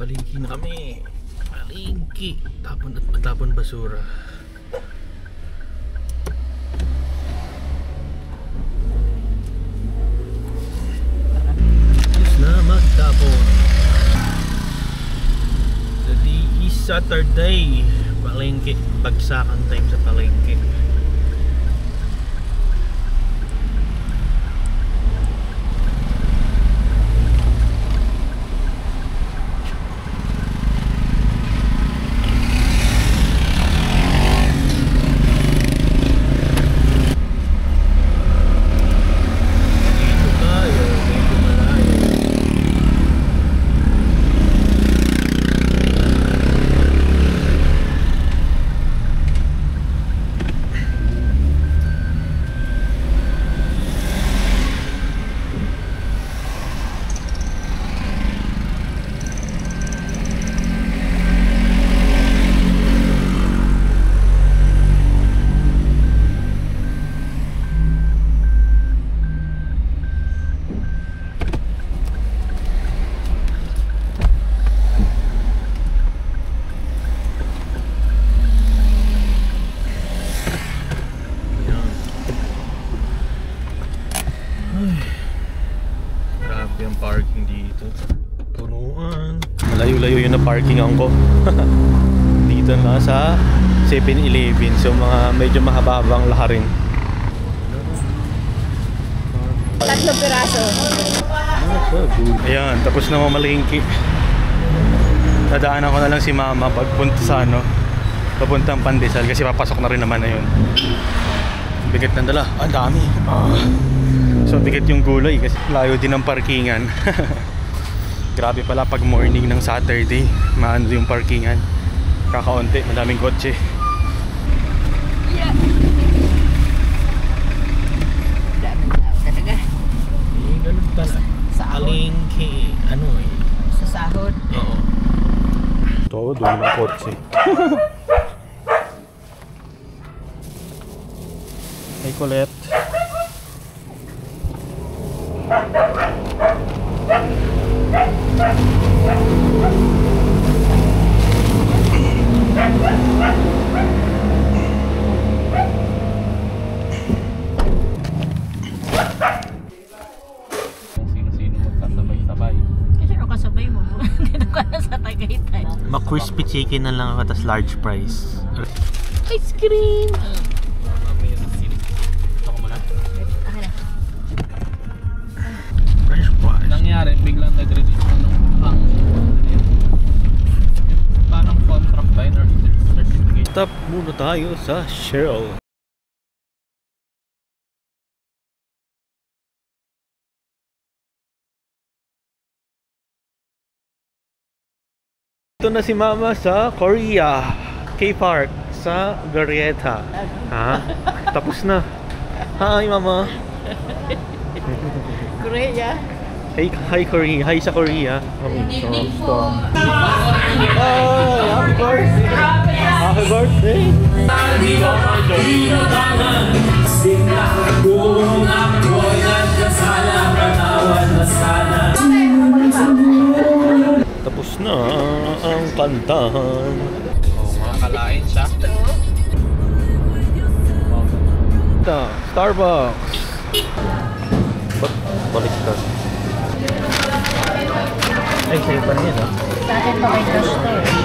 Palengke na kami. Palengke. Tapon at matapon basura. Ayos na magtapon. Today is Saturday. Palengke. Bagsakan time sa palengke. Grabe ang parking dito. Punuan. Malayo-layo yun na parkingan ko. Dito na sa 7-Eleven. So mga medyo mahaba-habang lakarin. 3 piraso. Ayan, tapos na mamalingki. Dadaanan ko na lang si mama pagpunta sa papuntang Pandesal kasi papasok na rin naman na yun. Bigat ng dala. Ang dami. So bigat yung gulay kasi layo din ng parkingan. Grabe pala pag morning ng Saturday, maano yung parkingan. Kakaunti, madaming kotse. Yeah. Daming tao talaga. Ganun pala. Sa palengke, sa sahod. Oo. Ito, doon yung kotse. Hey Colette. Sino-sino magsasabay-sabay. Kasi ano kasabay mo? Dito ka na sa Tagaytay. Ma-crispy chicken na lang ako, tas large fries. Ice cream! Fresh fries. Nangyari, biglang nag-release ng parang contract by or certificate. Stop muna tayo sa Shell. Ito na si Mama sa Korea K-Park sa Glorieta. Ha? Tapos na. Hi Mama. Korea. Hi Korea. Hi sa Korea. Oh, happy birthday. Happy birthday. Tapos na ang kantahan. Oo nga, kalain siya. Ito, Starbucks. Baliktad. Ay, sa'yo pa rin yan, ha? Sa atin pa may toaster.